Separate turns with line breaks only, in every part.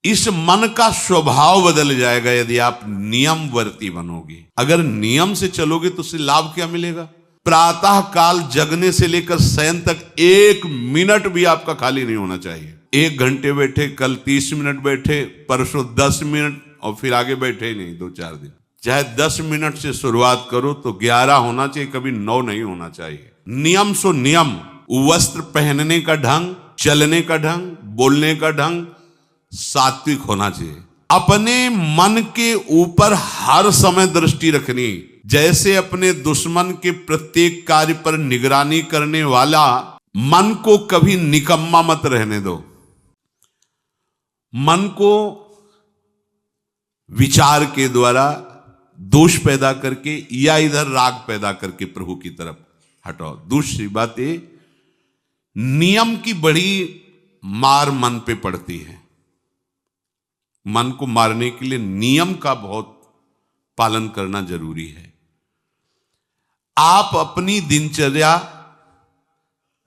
इस मन का स्वभाव बदल जाएगा यदि आप नियमवर्ती बनोगे। अगर नियम से चलोगे तो उससे लाभ क्या मिलेगा? प्रातः काल जगने से लेकर शयन तक 1 मिनट भी आपका खाली नहीं होना चाहिए। 1 घंटे बैठे, कल 30 मिनट बैठे, परसों 10 मिनट और फिर आगे बैठे ही नहीं 2-4 दिन। चाहे 10 मिनट से शुरुआत करो तो 11 होना चाहिए, कभी 9 नहीं होना चाहिए। नियम सो नियम। वस्त्र पहनने का ढंग, चलने का ढंग, बोलने का ढंग सात्विक होना चाहिए। अपने मन के ऊपर हर समय दृष्टि रखनी। जैसे अपने दुश्मन के प्रत्येक कार्य पर निगरानी करने वाला मन को कभी निकम्मा मत रहने दो। मन को विचार के द्वारा दोष पैदा करके या इधर राग पैदा करके प्रभु की तरफ हटाओ। दूसरी बात ये, नियम की बड़ी मार मन पे पड़ती है। मन को मारने के लिए नियम का बहुत पालन करना जरूरी है। आप अपनी दिनचर्या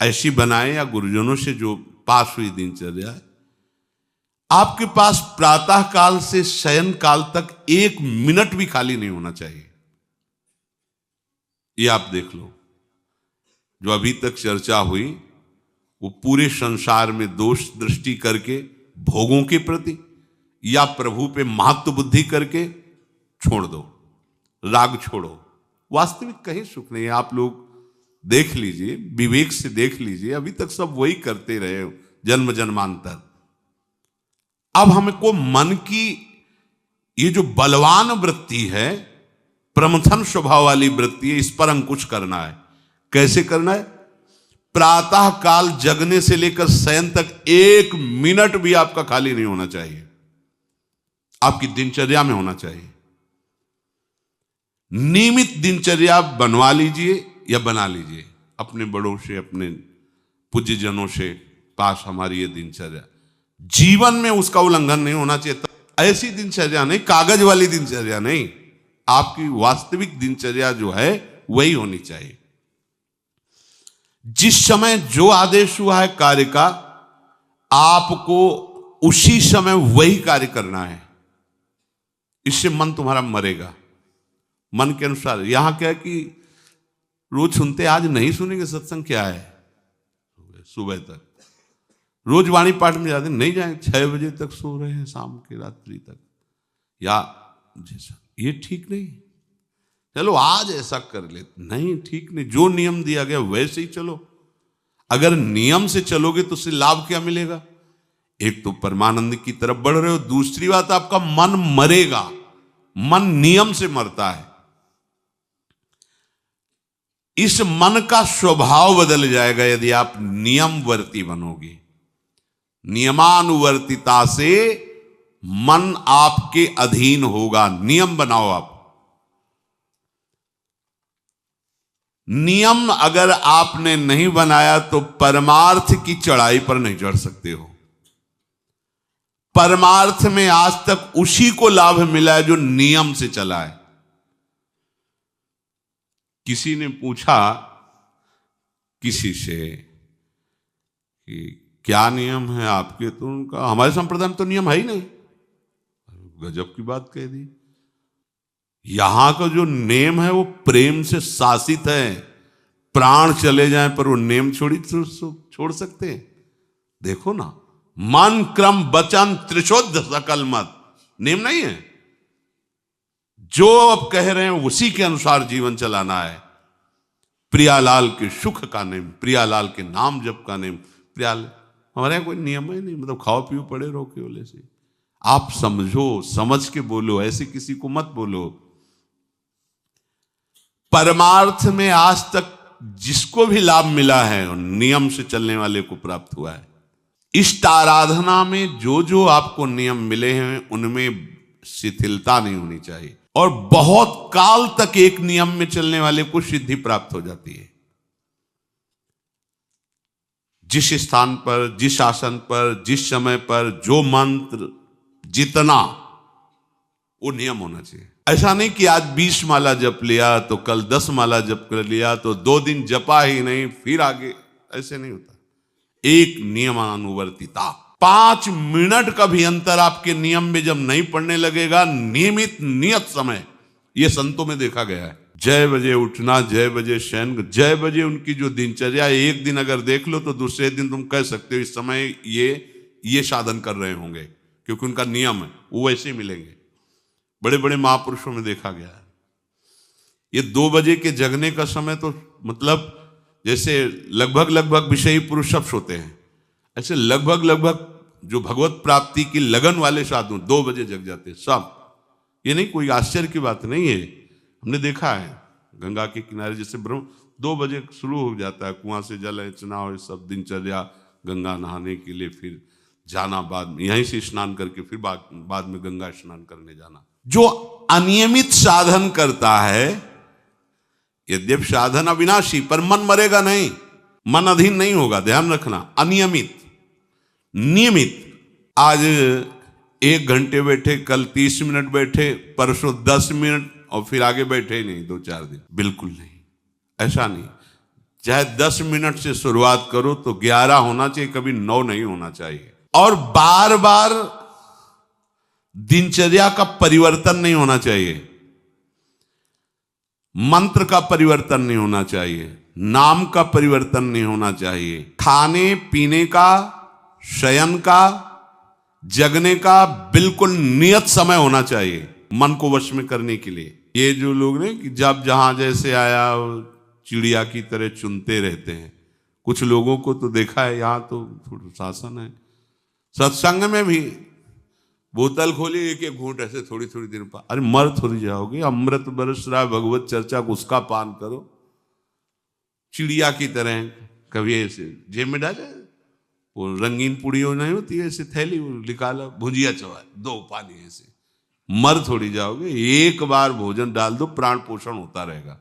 ऐसी बनाएं, या गुरुजनों से जो पास हुई दिनचर्या, आपके पास प्रातः काल से शयन काल तक 1 मिनट भी खाली नहीं होना चाहिए। ये आप देख लो। जो अभी तक चर्चा हुई वो पूरे संसार में दोष दृष्टि करके भोगों के प्रति या प्रभु पे महत्व बुद्धि करके छोड़ दो। राग छोड़ो। वास्तविक कहीं सुख नहीं है। आप लोग देख लीजिए, विवेक से देख लीजिए, अभी तक सब वही करते रहे हो जन्म जन्मांतर। अब हमको मन की ये जो बलवान वृत्ति है, प्रमथन स्वभाव वाली वृत्ति है, इस पर अंकुश करना है। कैसे करना है? प्रातः काल जगने से लेकर शयन तक 1 मिनट भी आपका खाली नहीं होना चाहिए। आपकी दिनचर्या में होना चाहिए। नियमित दिनचर्या बनवा लीजिए या बना लीजिए अपने बड़ों से, अपने पूज्यजनों से पास। हमारी ये दिनचर्या जीवन में उसका उल्लंघन नहीं होना चाहिए। ऐसी दिनचर्या नहीं, कागज वाली दिनचर्या नहीं, आपकी वास्तविक दिनचर्या जो है वही होनी चाहिए। जिस समय जो आदेश हुआ है कार्य का, आपको उसी समय वही कार्य करना है। इससे मन तुम्हारा मरेगा। मन के अनुसार। यहां क्या है कि रोज सुनते, आज नहीं सुनेंगे सत्संग, क्या है सुबह तक रोज वाणी पाठ में जाते, नहीं जाएंगे 6 बजे तक सो रहे हैं, शाम की रात्रि तक, या जैसा, ये ठीक नहीं। चलो आज ऐसा कर ले, नहीं ठीक नहीं। जो नियम दिया गया वैसे ही चलो। अगर नियम से चलोगे तो उससे लाभ क्या मिलेगा? एक तो परमानंद की तरफ बढ़ रहे हो, दूसरी बात आपका मन मरेगा। मन नियम से मरता है। इस मन का स्वभाव बदल जाएगा यदि आप नियमवर्ती बनोगे। नियमानुवर्तिता से मन आपके अधीन होगा। नियम बनाओ आप। नियम अगर आपने नहीं बनाया तो परमार्थ की चढ़ाई पर नहीं चढ़ सकते हो। परमार्थ में आज तक उसी को लाभ मिला है जो नियम से चला है। किसी ने पूछा किसी से कि क्या नियम है आपके, तो उनका हमारे संप्रदाय में तो नियम है ही नहीं। गजब की बात कह दी। यहां का जो नेम है वो प्रेम से शासित है। प्राण चले जाएं पर वो नेम छोड़ सकते हैं? देखो ना, मन क्रम वचन त्रिशुद्ध सकल मत, नेम नहीं है। जो अब कह रहे हैं उसी के अनुसार जीवन चलाना है। प्रियालाल के सुख का नेम, प्रियालाल के नाम जप का नेम। प्रियालाल हमारे यहाँ कोई नियम ही नहीं, मतलब खाओ पियो पड़े रहो केवल से। आप समझो, समझ के बोलो, ऐसे किसी को मत बोलो। परमार्थ में आज तक जिसको भी लाभ मिला है नियम से चलने वाले को प्राप्त हुआ है। इष्ट आराधना में जो जो आपको नियम मिले हैं उनमें शिथिलता नहीं होनी चाहिए, और बहुत काल तक एक नियम में चलने वाले को सिद्धि प्राप्त हो जाती है। जिस स्थान पर, जिस आसन पर, जिस समय पर जो मंत्र जितना, वो नियम होना चाहिए। ऐसा नहीं कि आज 20 माला जप लिया तो कल 10 माला जप कर लिया तो 2 दिन जपा ही नहीं फिर आगे, ऐसे नहीं होता। एक नियमानुवर्तिता। 5 मिनट का भी अंतर आपके नियम में जब नहीं पड़ने लगेगा, नियमित नियत समय, यह संतों में देखा गया है। 6 बजे उठना, 6 बजे शयन, 6 बजे उनकी जो दिनचर्या, एक दिन अगर देख लो तो दूसरे दिन तुम कह सकते हो इस समय ये साधन कर रहे होंगे, क्योंकि उनका नियम है, वो वैसे ही मिलेंगे। बड़े बड़े महापुरुषों में देखा गया है। ये 2 बजे के जगने का समय तो मतलब जैसे लगभग विषयी पुरुष सब सोते हैं, ऐसे लगभग जो भगवत प्राप्ति की लगन वाले साधु 2 बजे जग जाते हैं सब। ये नहीं कोई आश्चर्य की बात नहीं है, हमने देखा है गंगा के किनारे जैसे ब्रह्म 2 बजे शुरू हो जाता है, कुआं से जल अर्चना और सब दिनचर्या, गंगा नहाने के लिए फिर जाना, बाद में यहीं से स्नान करके फिर बाद में गंगा स्नान करने जाना। जो अनियमित साधन करता है, यद्यप साधन अविनाशी, पर मन मरेगा नहीं, मन अधीन नहीं होगा, ध्यान रखना। अनियमित, नियमित, आज 1 घंटे बैठे, कल 30 मिनट बैठे, परसों 10 मिनट और फिर आगे बैठे ही नहीं 2-4 दिन, बिल्कुल नहीं, ऐसा नहीं। चाहे 10 मिनट से शुरुआत करो तो 11 होना चाहिए, कभी 9 नहीं होना चाहिए। और बार बार दिनचर्या का परिवर्तन नहीं होना चाहिए, मंत्र का परिवर्तन नहीं होना चाहिए, नाम का परिवर्तन नहीं होना चाहिए, खाने पीने का, शयन का, जगने का बिल्कुल नियत समय होना चाहिए मन को वश में करने के लिए। ये जो लोग ने कि जब जहां जैसे आया चिड़िया की तरह चुनते रहते हैं, कुछ लोगों को तो देखा है, यहां तो थोड़ा शासन है, सत्संग में भी बोतल खोली, एक घूंट ऐसे थोड़ी देर पर, अरे मर थोड़ी जाओगे, अमृत बरस रहा भगवत चर्चा, उसका पान करो। चिड़िया की तरह कभी ऐसे जेब में डाले, वो रंगीन पुड़ियों नहीं होती है ऐसे थैली, निकाला, भुजिया चवा, 2 पानी, ऐसे मर थोड़ी जाओगे। एक बार भोजन डाल दो, प्राण पोषण होता रहेगा,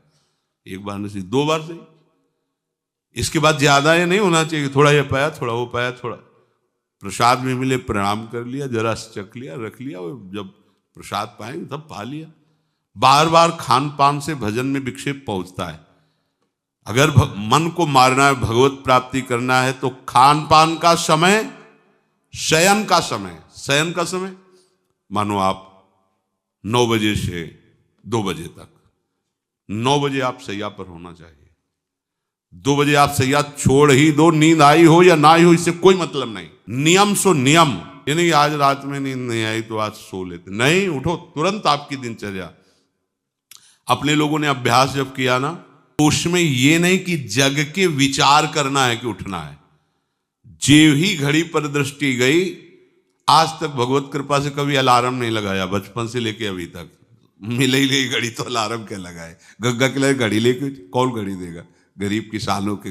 एक बार नहीं 2 बार से। इसके बाद ज्यादा ये नहीं होना चाहिए, थोड़ा ये पाया, थोड़ा वो पाया, थोड़ा प्रसाद में मिले प्रणाम कर लिया, जरा चख लिया, रख लिया, और जब प्रसाद पाएंगे तब पा लिया। बार बार खान पान से भजन में विक्षेप पहुंचता है। अगर मन को मारना है, भगवत प्राप्ति करना है, तो खान पान का समय, शयन का समय मानो आप 9 बजे से 2 बजे तक, 9 बजे आप सैया पर होना चाहिए। 2 बजे आप सैया छोड़ ही दो, नींद आई हो या ना आई हो, इससे कोई मतलब नहीं। नियम सो नियम, ये नहीं आज रात में नींद नहीं आई तो आज सो लेते, नहीं, उठो तुरंत आपकी दिनचर्या। अपने लोगों ने अभ्यास जब किया ना, तो उसमें ये नहीं कि जग के विचार करना है कि उठना है, जेव ही घड़ी पर दृष्टि गई। आज तक भगवत कृपा से कभी अलार्म नहीं लगाया, बचपन से लेके अभी तक। मिले ही नहीं घड़ी तो अलार्म क्या लगाए, गंगा के लिए घड़ी लेके कौन घड़ी देगा, गरीब किसानों के।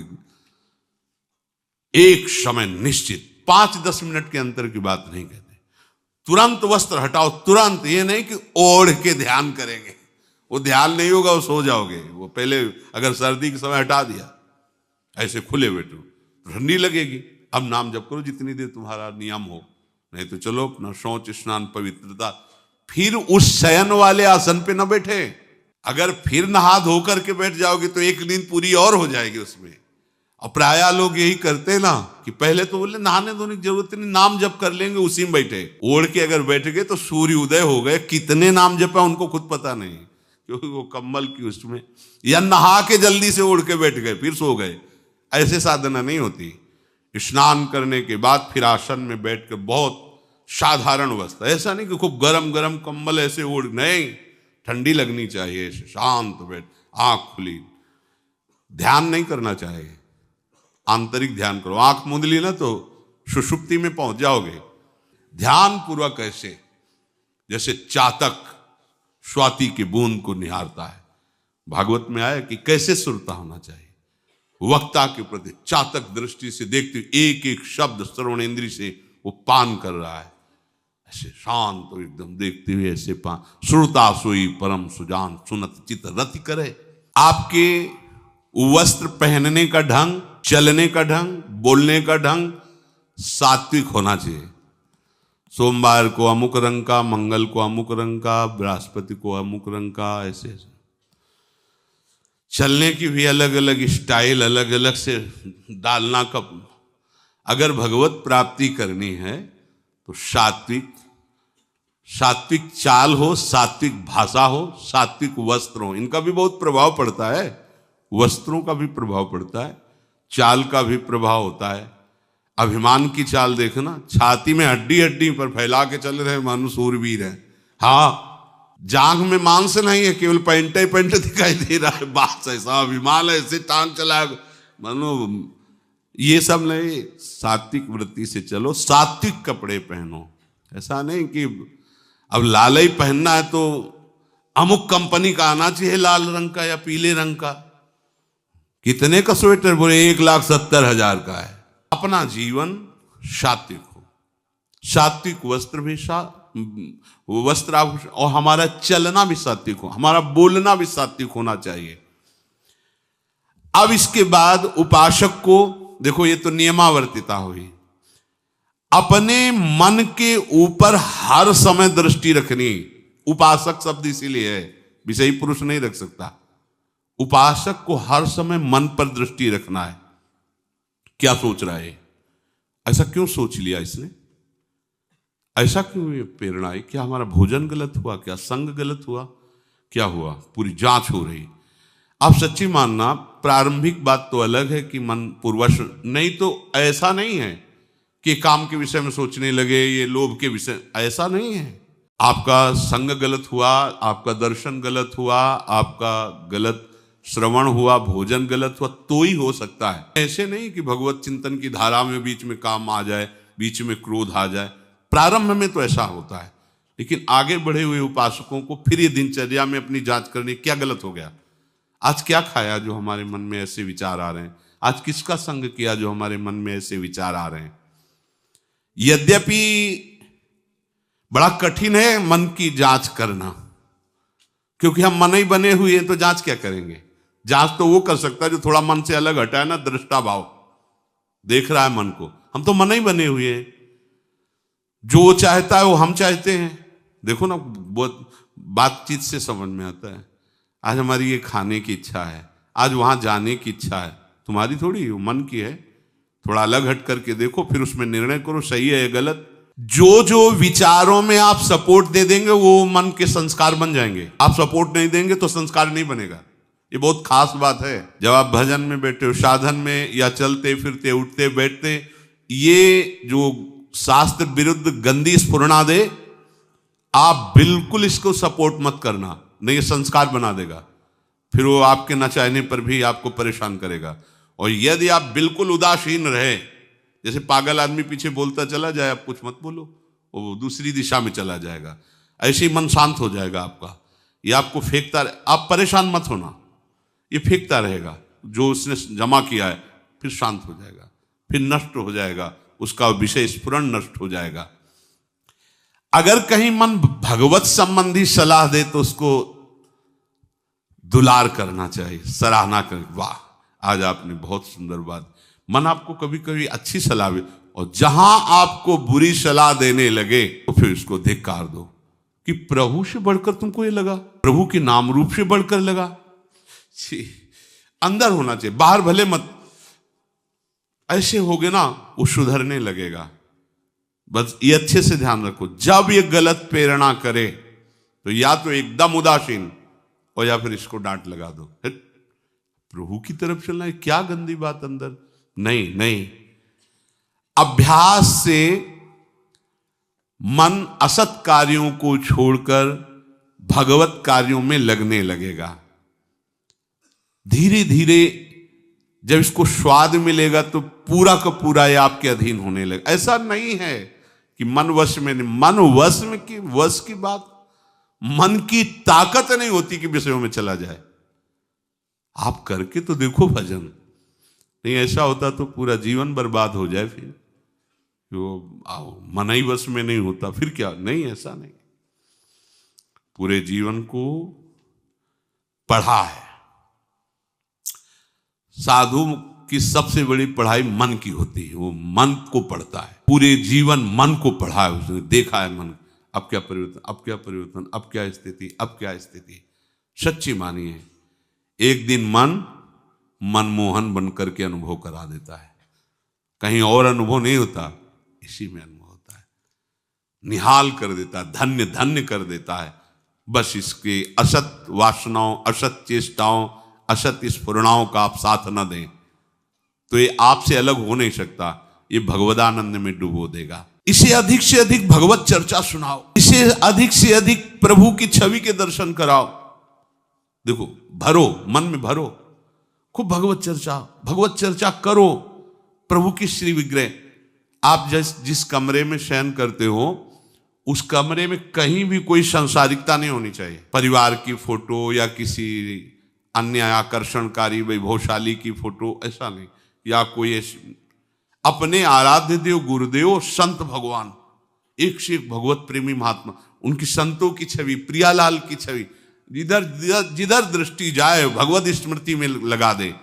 एक समय निश्चित, 5-10 मिनट के अंतर की बात नहीं कहते, तुरंत वस्त्र हटाओ, तुरंत। ये नहीं कि ओढ़ के ध्यान करेंगे, वो ध्यान नहीं होगा, वो सो जाओगे। वो पहले अगर सर्दी के समय हटा दिया, ऐसे खुले बैठो, ठंडी लगेगी। अब नाम जप करो जितनी देर तुम्हारा नियम हो, नहीं तो चलो अपना शौच स्नान पवित्रता। फिर उस शयन वाले आसन पे न बैठे, अगर फिर नहा धो करके बैठ जाओगे तो एक नींद पूरी और हो जाएगी उसमें। और प्राय लोग यही करते ना कि पहले तो बोले नहाने धोने की जरूरत नहीं, नाम जप कर लेंगे, उसी में बैठे। ओढ़ के अगर बैठ गए तो सूर्य उदय हो गए, कितने नाम जपा उनको खुद पता नहीं, क्योंकि वो कम्बल की उसमें, या नहा के जल्दी से ओढ़ के बैठ गए फिर सो गए। ऐसे साधना नहीं होती। स्नान करने के बाद फिर आसन में बैठ के बहुत साधारण अवस्था, ऐसा नहीं कि खूब गरम गरम कम्बल ऐसे ओढ़, नहीं, ठंडी लगनी चाहिए, शांत बैठ, आंख खुली। ध्यान नहीं करना चाहिए, आंतरिक ध्यान करो। आंख मूंद ली ना तो सुषुप्ति में पहुंच जाओगे। ध्यान पूर्वक ऐसे, जैसे चातक स्वाति की बूंद को निहारता है। भागवत में आया कि कैसे सुरता होना चाहिए, वक्ता के प्रति चातक दृष्टि से देखते हुए एक एक शब्द श्रवण इंद्री से वो पान कर रहा है, ऐसे शांत तो एकदम देखते हुए ऐसे पान। श्रुता सोई परम सुजान, सुनत चित रति करे। आपके वस्त्र पहनने का ढंग, चलने का ढंग, बोलने का ढंग सात्विक होना चाहिए। सोमवार को अमुक रंग का, मंगल को अमुक रंग का, बृहस्पति को अमुक रंग का, ऐसे ऐसे। चलने की भी अलग अलग स्टाइल, अलग अलग से डालना का अगर भगवत प्राप्ति करनी है तो सात्विक चाल हो, सात्विक भाषा हो, सात्विक वस्त्र हो। इनका भी बहुत प्रभाव पड़ता है, वस्त्रों का भी प्रभाव पड़ता है, चाल का भी प्रभाव होता है। अभिमान की चाल देखना, छाती में हड्डी हड्डी पर फैला के चल रहे मानो सूरवीर है। हाँ, जांघ में मांस नहीं है, केवल पैंट ही पैंट दिखाई दे रहा है। बात ऐसा अभिमान है, ऐसे टांग चला मानो। ये सब नहीं, सात्विक वृत्ति से चलो, सात्विक कपड़े पहनो। ऐसा नहीं कि अब लाल ही पहनना है तो अमुक कंपनी का आना चाहिए, लाल रंग का या पीले रंग का। कितने का स्वेटर? बोले 1,70,000 का है। अपना जीवन सात्विक हो, सात्विक वस्त्र भी वस्त्र आभूषण, और हमारा चलना भी सात्विक हो, हमारा बोलना भी सात्विक होना चाहिए। अब इसके बाद उपासक को देखो, ये तो नियमावर्तिता हुई। अपने मन के ऊपर हर समय दृष्टि रखनी। उपासक शब्द इसीलिए है, विषयी पुरुष नहीं रख सकता। उपासक को हर समय मन पर दृष्टि रखना है। क्या सोच रहा है, ऐसा क्यों सोच लिया इसने, ऐसा क्यों ये प्रेरणा आई? क्या हमारा भोजन गलत हुआ, क्या संग गलत हुआ, क्या हुआ? पूरी जांच हो रही। आप सच्ची मानना, प्रारंभिक बात तो अलग है कि मन पूर्वश, नहीं तो ऐसा नहीं है कि काम के विषय में सोचने लगे, ये लोभ के विषय, ऐसा नहीं है। आपका संग गलत हुआ, आपका दर्शन गलत हुआ, आपका गलत श्रवण हुआ, भोजन गलत हुआ, तो ही हो सकता है। ऐसे नहीं कि भगवत चिंतन की धारा में बीच में काम आ जाए, बीच में क्रोध आ जाए। प्रारंभ में तो ऐसा होता है, लेकिन आगे बढ़े हुए उपासकों को फिर ये दिनचर्या में अपनी जांच करनी, क्या गलत हो गया, आज क्या खाया जो हमारे मन में ऐसे विचार आ रहे हैं, आज किसका संग किया जो हमारे मन में ऐसे विचार आ रहे हैं। यद्यपि बड़ा कठिन है मन की जांच करना, क्योंकि हम मन ही बने हुए हैं, तो जांच क्या करेंगे? जांच तो वो कर सकता है जो थोड़ा मन से अलग हटा है ना, दृष्टा भाव देख रहा है मन को। हम तो मन ही बने हुए हैं, जो चाहता है वो हम चाहते हैं। देखो ना, बहुत बातचीत से समझ में आता है। आज हमारी ये खाने की इच्छा है, आज वहां जाने की इच्छा है, तुम्हारी थोड़ी, वो मन की है। थोड़ा अलग हट करके देखो, फिर उसमें निर्णय करो, सही है या गलत। जो विचारों में आप सपोर्ट दे देंगे वो मन के संस्कार बन जाएंगे। आप सपोर्ट नहीं देंगे तो संस्कार नहीं बनेगा। ये बहुत खास बात है। जब आप भजन में बैठे हो, साधन में, या चलते फिरते उठते बैठते, ये जो शास्त्र विरुद्ध गंदी स्फुरणा दे, आप बिल्कुल इसको सपोर्ट मत करना, नहीं ये संस्कार बना देगा। फिर वो आपके न चाहने पर भी आपको परेशान करेगा। और यदि आप बिल्कुल उदासीन रहे, जैसे पागल आदमी पीछे बोलता चला जाए, आप कुछ मत बोलो, वो दूसरी दिशा में चला जाएगा, ऐसे ही मन शांत हो जाएगा आपका। ये आपको फेंकता, आप परेशान मत होना, ये फेंकता रहेगा जो उसने जमा किया है, फिर शांत हो जाएगा, फिर नष्ट हो जाएगा, उसका विषय स्फुरण नष्ट हो जाएगा। अगर कहीं मन भगवत संबंधी सलाह दे तो उसको दुलार करना चाहिए, सराहना कर, वाह आज आपने बहुत सुंदर बात। मन आपको कभी कभी अच्छी सलाह दे, और जहां आपको बुरी सलाह देने लगे तो फिर उसको धिक्कार दो कि प्रभु से बढ़कर तुमको ये लगा, प्रभु के नाम रूप से बढ़कर लगा। अंदर होना चाहिए, बाहर भले मत। ऐसे हो गए ना, वो सुधरने लगेगा। बस ये अच्छे से ध्यान रखो, जब ये गलत प्रेरणा करे तो या तो एकदम उदासीन, और या फिर इसको डांट लगा दो, प्रभु की तरफ चलना है, क्या गंदी बात अंदर। नहीं नहीं, अभ्यास से मन असत कार्यों को छोड़कर भगवत कार्यों में लगने लगेगा। धीरे धीरे जब इसको स्वाद मिलेगा तो पूरा का पूरा ये आपके अधीन होने लगेगा। ऐसा नहीं है कि मन वश में नहीं, मन वश में की वश की बात, मन की ताकत नहीं होती कि विषयों में चला जाए। आप करके तो देखो भजन, नहीं ऐसा होता तो पूरा जीवन बर्बाद हो जाए। फिर वो मन ही वश में नहीं होता फिर क्या? नहीं, ऐसा नहीं। पूरे जीवन को पढ़ा है। साधु की सबसे बड़ी पढ़ाई मन की होती है, वो मन को पढ़ता है, पूरे जीवन मन को पढ़ा है उसने, देखा है मन, अब क्या परिवर्तन, अब क्या परिवर्तन, अब क्या स्थिति, अब क्या स्थिति। सच्ची मानिए, एक दिन मन मनमोहन बनकर के अनुभव करा देता है। कहीं और अनुभव नहीं होता, इसी में अनुभव होता है। निहाल कर देता है, धन्य धन्य कर देता है। बस इसके असत वासनाओं, असत चेष्टाओं, असत स्फुरणाओं का आप साथ न दें तो ये आपसे अलग हो नहीं सकता, ये भगवदानंद में डुबो देगा। इसे अधिक से अधिक भगवत चर्चा सुनाओ, इसे अधिक से अधिक प्रभु की छवि के दर्शन कराओ। देखो, भरो, मन में भरो, खूब भगवत चर्चा करो। प्रभु की श्री विग्रह, आप जिस कमरे में शयन करते हो उस कमरे में कहीं भी कोई सांसारिकता नहीं होनी चाहिए। परिवार की फोटो या किसी अन्य आकर्षणकारी वैभवशाली की फोटो, ऐसा नहीं, या कोई अपने आराध्य देव गुरुदेव संत भगवान, एक से एक भगवत प्रेमी महात्मा, उनकी संतों की छवि, प्रियालाल की छवि, जिधर दृष्टि जाए भगवत स्मृति में लगा दे।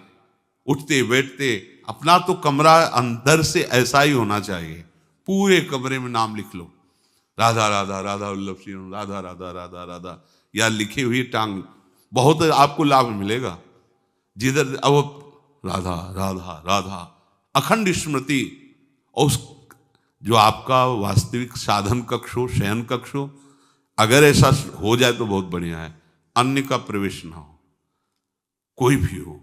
उठते बैठते अपना तो कमरा अंदर से ऐसा ही होना चाहिए, पूरे कमरे में नाम लिख लो, राधा राधा राधा वल्लभ सिंह, राधा राधा राधा राधा, या लिखी हुई टांग, बहुत आपको लाभ मिलेगा। जिधर अब राधा राधा राधा, अखंड स्मृति। और उस जो आपका वास्तविक साधन कक्ष हो, शयन कक्ष हो, अगर ऐसा हो जाए तो बहुत बढ़िया है। अन्य का प्रवेश ना हो, कोई भी हो,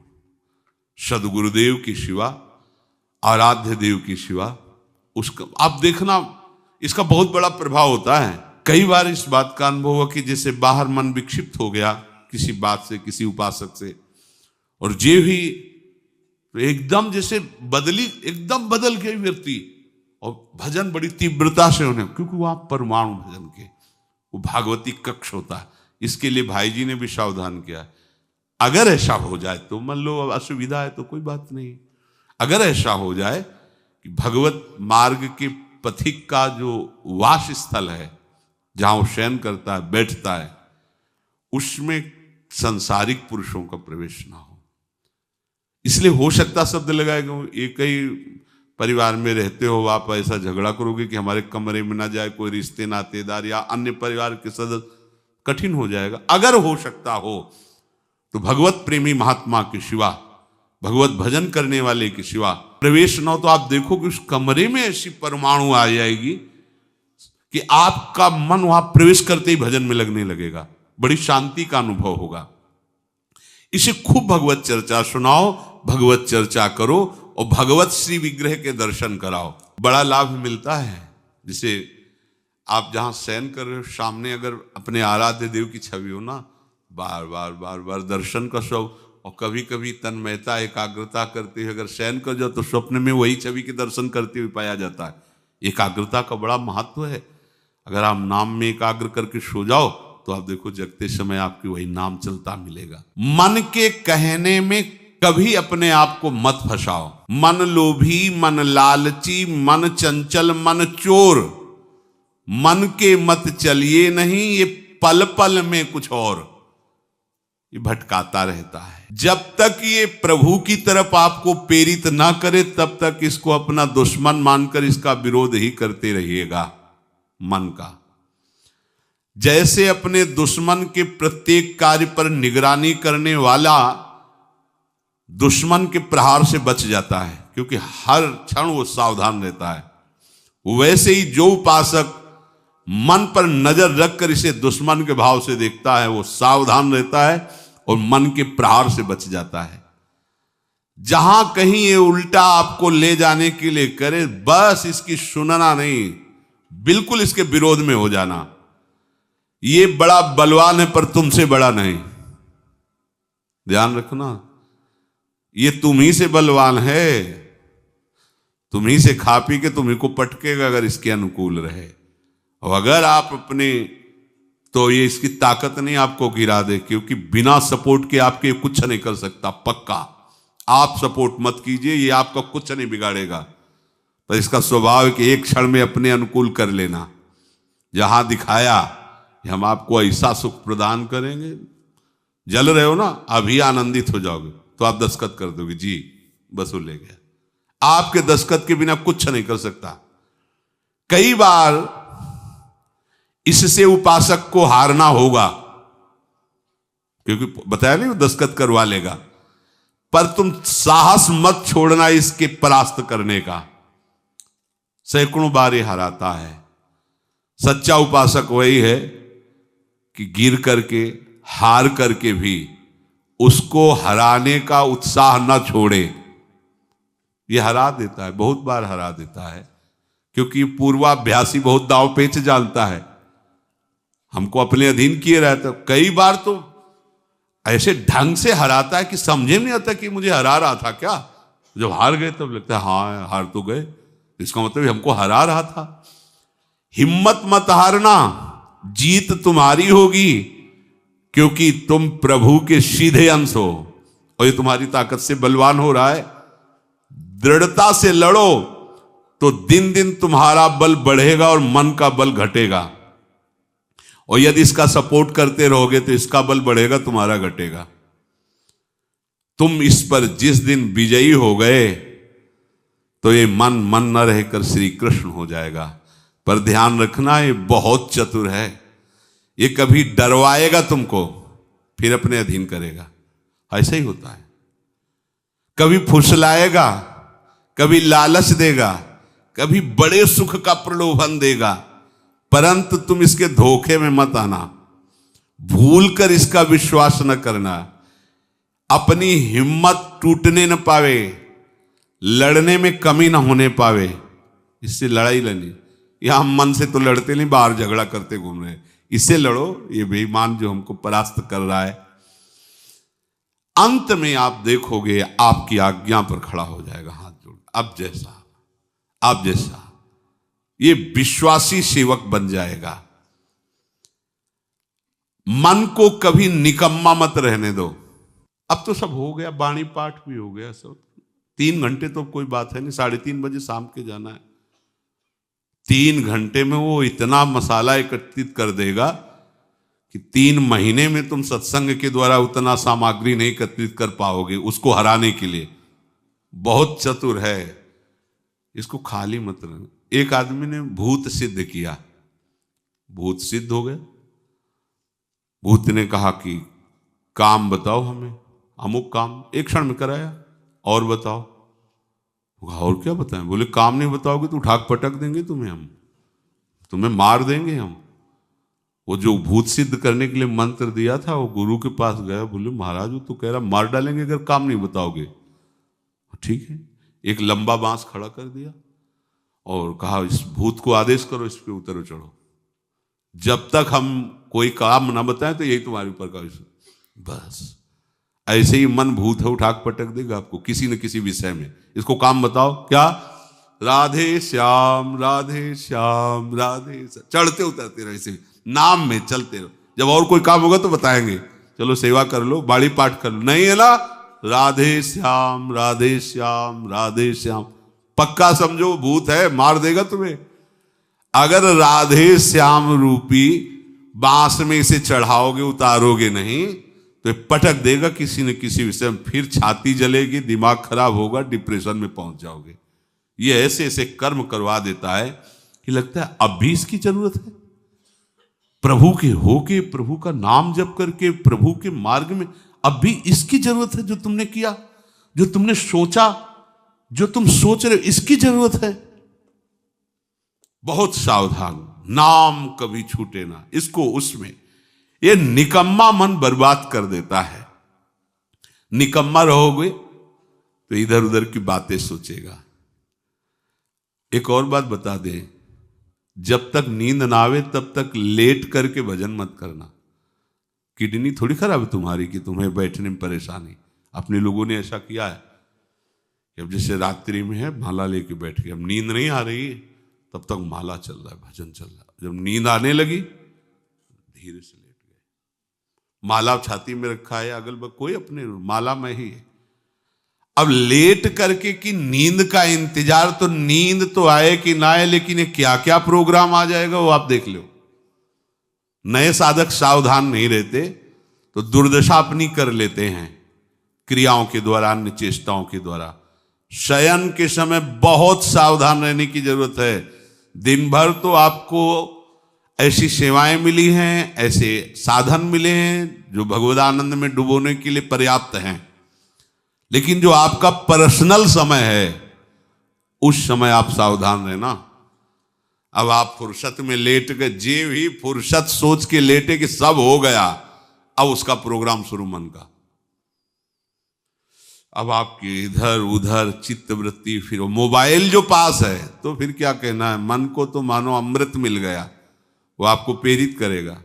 सदगुरुदेव की सिवा, आराध्य देव की सिवा, उसका आप देखना, इसका बहुत बड़ा प्रभाव होता है। कई बार इस बात का अनुभव हुआ कि जैसे बाहर मन विक्षिप्त हो गया किसी बात से, किसी उपासक से, और जे भी एकदम जैसे एकदम बदल गए व्यक्ति, और भजन बड़ी तीव्रता से होने, क्योंकि वो आप परमाणु भजन के, वो भागवती कक्ष होता है। इसके लिए भाई जी ने भी सावधान किया, अगर ऐसा हो जाए तो, मान लो असुविधा है तो कोई बात नहीं, अगर ऐसा हो जाए कि भगवत मार्ग के पथिक का जो वास स्थल है, जहां वो शयन करता है, बैठता है, उसमें सांसारिक पुरुषों का प्रवेश ना हो। इसलिए हो सकता शब्द लगाएगा, एक ही परिवार में रहते हो, आप ऐसा झगड़ा करोगे कि हमारे कमरे में ना जाए कोई रिश्ते नातेदार या अन्य परिवार के सदस्य, कठिन हो जाएगा। अगर हो सकता हो तो भगवत प्रेमी महात्मा के सिवा, भगवत भजन करने वाले के सिवा प्रवेश न हो, तो आप देखो कि उस कमरे में ऐसी परमाणु आ जाएगी कि आपका मन वहां प्रवेश करते ही भजन में लगने लगेगा, बड़ी शांति का अनुभव होगा। इसे खूब भगवत चर्चा सुनाओ, भगवत चर्चा करो और भगवत श्री विग्रह के दर्शन कराओ, बड़ा लाभ मिलता है। जिसे आप जहां शयन कर रहे हो, सामने अगर अपने आराध्य देव की छवि हो ना, बार बार बार बार दर्शन का शौक, और कभी कभी तन्मयता एकाग्रता करते हुए अगर शयन कर जाओ तो स्वप्न में वही छवि के दर्शन करते हुए पाया जाता है। एकाग्रता का बड़ा महत्व है। अगर आप नाम में एकाग्र करके सो जाओ तो आप देखो जगते समय आपकी वही नाम चलता मिलेगा। मन के कहने में कभी अपने आप को मत फंसाओ। मन लोभी, मन लालची, मन चंचल, मन चोर, मन के मत चलिए नहीं, ये पल पल में कुछ और, ये भटकाता रहता है। जब तक ये प्रभु की तरफ आपको प्रेरित ना करे तब तक इसको अपना दुश्मन मानकर इसका विरोध ही करते रहिएगा। मन का जैसे अपने दुश्मन के प्रत्येक कार्य पर निगरानी करने वाला दुश्मन के प्रहार से बच जाता है, क्योंकि हर क्षण वो सावधान रहता है, वैसे ही जो उपासक मन पर नजर रखकर इसे दुश्मन के भाव से देखता है वो सावधान रहता है और मन के प्रहार से बच जाता है। जहां कहीं ये उल्टा आपको ले जाने के लिए करे, बस इसकी सुनना नहीं, बिल्कुल इसके विरोध में हो जाना। ये बड़ा बलवान है पर तुमसे बड़ा नहीं, ध्यान रखना, ये तुम ही से बलवान है, तुम ही से खा पी के तुम्ही को पटकेगा अगर इसके अनुकूल रहे। और अगर आप अपने, तो ये इसकी ताकत नहीं आपको गिरा दे, क्योंकि बिना सपोर्ट के आपके कुछ नहीं कर सकता। पक्का आप सपोर्ट मत कीजिए, ये आपका कुछ नहीं बिगाड़ेगा, पर इसका स्वभाव है कि एक क्षण में अपने अनुकूल कर लेना। जहां दिखाया कि हम आपको ऐसा सुख प्रदान करेंगे, जल रहे हो ना, अभी आनंदित हो जाओगे तो आप दस्तखत कर दोगे, जी वसूल ले गया। आपके दस्तखत के बिना कुछ नहीं कर सकता। कई बार इससे उपासक को हारना होगा, क्योंकि बताया नहीं वो दस्तखत करवा लेगा, पर तुम साहस मत छोड़ना इसके परास्त करने का। सैकड़ों बार ये हराता है। सच्चा उपासक वही है कि गिर करके, हार करके भी उसको हराने का उत्साह न छोड़े। ये हरा देता है, बहुत बार हरा देता है, क्योंकि पूर्वाभ्यासी बहुत दांव पेच जानता है। हमको अपने अधीन किए रहता, कई बार तो ऐसे ढंग से हराता है कि समझे नहीं आता कि मुझे हरा रहा था क्या। जब हार गए तब लगता है हाँ हार तो गए, इसका मतलब हमको हरा रहा था। हिम्मत मत हारना, जीत तुम्हारी होगी, क्योंकि तुम प्रभु के सीधे अंश हो और ये तुम्हारी ताकत से बलवान हो रहा है। दृढ़ता से लड़ो तो दिन दिन तुम्हारा बल बढ़ेगा और मन का बल घटेगा, और यदि इसका सपोर्ट करते रहोगे तो इसका बल बढ़ेगा, तुम्हारा घटेगा। तुम इस पर जिस दिन विजयी हो गए तो ये मन न रहकर श्री कृष्ण हो जाएगा। पर ध्यान रखना, ये बहुत चतुर है, ये कभी डरवाएगा तुमको फिर अपने अधीन करेगा। ऐसा ही होता है, कभी फुसलाएगा, कभी लालच देगा, कभी बड़े सुख का प्रलोभन देगा, परंतु तुम इसके धोखे में मत आना, भूल कर इसका विश्वास न करना। अपनी हिम्मत टूटने न पावे, लड़ने में कमी न होने पावे, इससे लड़ाई लड़नी। यहां हम मन से तो लड़ते नहीं, बाहर झगड़ा करते घूम रहे हैं। इससे लड़ो, ये बेईमान जो हमको परास्त कर रहा है, अंत में आप देखोगे आपकी आज्ञा पर खड़ा हो जाएगा हाथ जोड़। अब जैसा ये विश्वासी सेवक बन जाएगा। मन को कभी निकम्मा मत रहने दो। अब तो सब हो गया, वाणी पाठ भी हो गया सब। 3 घंटे तो कोई बात है नहीं, 3:30 बजे शाम के जाना है। 3 घंटे में वो इतना मसाला एकत्रित कर देगा कि 3 महीने में तुम सत्संग के द्वारा उतना सामग्री नहीं एकत्रित कर पाओगे उसको हराने के लिए। बहुत चतुर है, इसको खाली मत रहना। एक आदमी ने भूत सिद्ध किया, भूत सिद्ध हो गया। भूत ने कहा कि काम बताओ हमें, अमुक काम, एक क्षण में कराया। और बताओ, और क्या बताएं? बोले काम नहीं बताओगे तो उठा पटक देंगे तुम्हें, हम तुम्हें मार देंगे हम। वो जो भूत सिद्ध करने के लिए मंत्र दिया था, वो गुरु के पास गया, बोले महाराज वो तो कह रहा मार डालेंगे अगर काम नहीं बताओगे। ठीक है, एक लंबा बांस खड़ा कर दिया और कहा इस भूत को आदेश करो, इस पे उतरो चढ़ो, जब तक हम कोई काम ना बताएं तो यही तुम्हारे ऊपर का। बस ऐसे ही मन भूत है, उठाक पटक देगा आपको किसी न किसी विषय में। इसको काम बताओ, क्या? राधे श्याम राधे श्याम राधे श्याम, चढ़ते उतरते रहो, इसे नाम में चलते रहो। जब और कोई काम होगा तो बताएंगे, चलो सेवा कर लो, बाड़ी पाठ कर लो, नहीं है ना, राधे श्याम राधे श्याम राधे श्याम। पक्का समझो भूत है, मार देगा तुम्हें। अगर राधे श्याम रूपी बांस में इसे चढ़ाओगे, उतारोगे नहीं तो पटक देगा किसी न किसी विषय में, फिर छाती जलेगी, दिमाग खराब होगा, डिप्रेशन में पहुंच जाओगे। ये ऐसे ऐसे कर्म करवा देता है कि लगता है अब भी इसकी जरूरत है। प्रभु के होके, प्रभु का नाम जप करके, प्रभु के मार्ग में अब भी इसकी जरूरत है। जो तुमने किया, जो तुमने सोचा, जो तुम सोच रहे हो, इसकी जरूरत है। बहुत सावधान, नाम कभी छूटे ना इसको। उसमें ये निकम्मा मन बर्बाद कर देता है। निकम्मा रहोगे तो इधर उधर की बातें सोचेगा। एक और बात बता दें, जब तक नींद ना आवे तब तक लेट करके भजन मत करना। किडनी थोड़ी खराब है तुम्हारी कि तुम्हें बैठने में परेशानी। अपने लोगों ने ऐसा किया है कि अब जैसे रात्रि में है, माला लेके बैठ गए, अब नींद नहीं आ रही तब तक माला चल रहा है, भजन चल रहा है। जब नींद आने लगी धीरे से लेट गए, माला छाती में रखा है, अगल बगल कोई अपने माला में ही है। अब लेट करके कि नींद का इंतजार, तो नींद तो आए कि ना आए, लेकिन ये क्या क्या प्रोग्राम आ जाएगा वो आप देख लो। नए साधक सावधान नहीं रहते तो दुर्दशा अपनी कर लेते हैं क्रियाओं के द्वारा, अन्य चेष्टाओं के द्वारा। शयन के समय बहुत सावधान रहने की जरूरत है। दिन भर तो आपको ऐसी सेवाएं मिली हैं, ऐसे साधन मिले हैं जो भगवदानंद में डुबोने के लिए पर्याप्त हैं, लेकिन जो आपका पर्सनल समय है उस समय आप सावधान रहना। अब आप फुर्सत में लेट गए, जे भी फुर्सत सोच के लेटे कि सब हो गया, अब उसका प्रोग्राम शुरू मन का। अब आपकी इधर उधर चित्त वृत्ति, फिर मोबाइल जो पास है तो फिर क्या कहना है, मन को तो मानो अमृत मिल गया, वो आपको प्रेरित करेगा।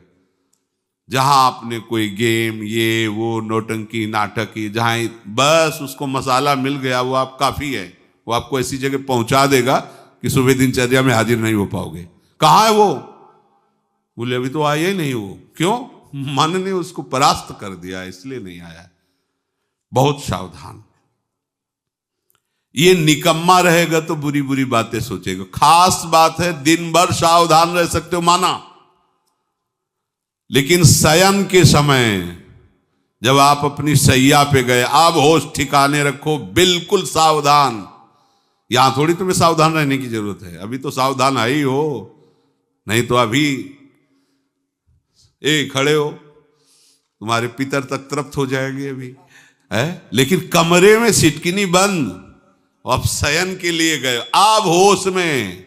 जहां आपने कोई गेम ये वो नौटंकी नाटक की, जहां बस उसको मसाला मिल गया, वो आप काफी है, वो आपको ऐसी जगह पहुंचा देगा कि सुबह दिनचर्या में हाजिर नहीं हो पाओगे। कहां है वो? बोले अभी तो आया ही नहीं वो। क्यों? मन ने उसको परास्त कर दिया, इसलिए नहीं आया। बहुत सावधान। ये निकम्मा रहेगा तो बुरी बुरी बातें सोचेगा। खास बात है, दिन भर सावधान रह सकते हो माना, लेकिन शयन के समय जब आप अपनी सैया पे गए, अब होश ठिकाने रखो, बिल्कुल सावधान। यहां थोड़ी तुम्हें सावधान रहने की जरूरत है, अभी तो सावधान है ही हो, नहीं तो अभी खड़े हो, तुम्हारे पितर तक तृप्त हो जाएंगे अभी है। लेकिन कमरे में सिटकिनी बंद, अब शयन के लिए गए, अब होश में,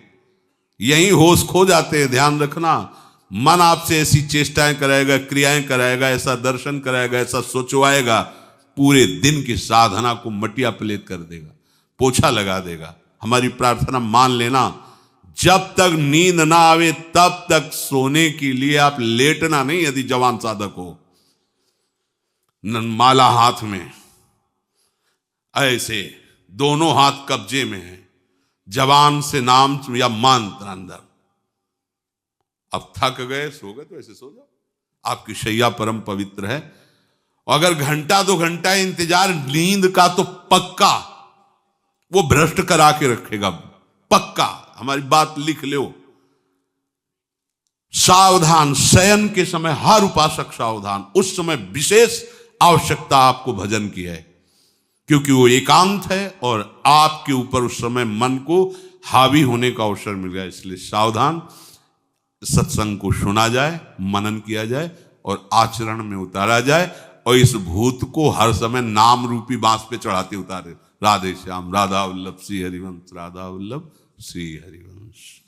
यही होश खो जाते हैं। ध्यान रखना, मन आपसे ऐसी चेष्टाएं कराएगा, क्रियाएं कराएगा, ऐसा दर्शन कराएगा, ऐसा सोचवाएगा, पूरे दिन की साधना को मटिया पलेट कर देगा, पोछा लगा देगा। हमारी प्रार्थना मान लेना, जब तक नींद ना आवे तब तक सोने के लिए आप लेटना नहीं। यदि जवान साधक हो, माला हाथ में, ऐसे दोनों हाथ कब्जे में है, जवान से नाम या मंत्र अंदर। अब थक गए, सो गए तो ऐसे सो जाओ, आपकी शैया परम पवित्र है। और अगर घंटा 2 घंटा इंतजार नींद का, तो पक्का वो भ्रष्ट करा के रखेगा, पक्का। हमारी बात लिख लो। सावधान, शयन के समय हर उपासक सावधान। उस समय विशेष आवश्यकता आपको भजन की है, क्योंकि वो एकांत है और आपके ऊपर उस समय मन को हावी होने का अवसर मिल गया। इसलिए सावधान, सत्संग को सुना जाए, मनन किया जाए और आचरण में उतारा जाए, और इस भूत को हर समय नाम रूपी बांस पे चढ़ाते उतारे। राधे श्याम, राधा वल्लभ श्री हरिवंश, राधा वल्लभ श्री हरिवंश।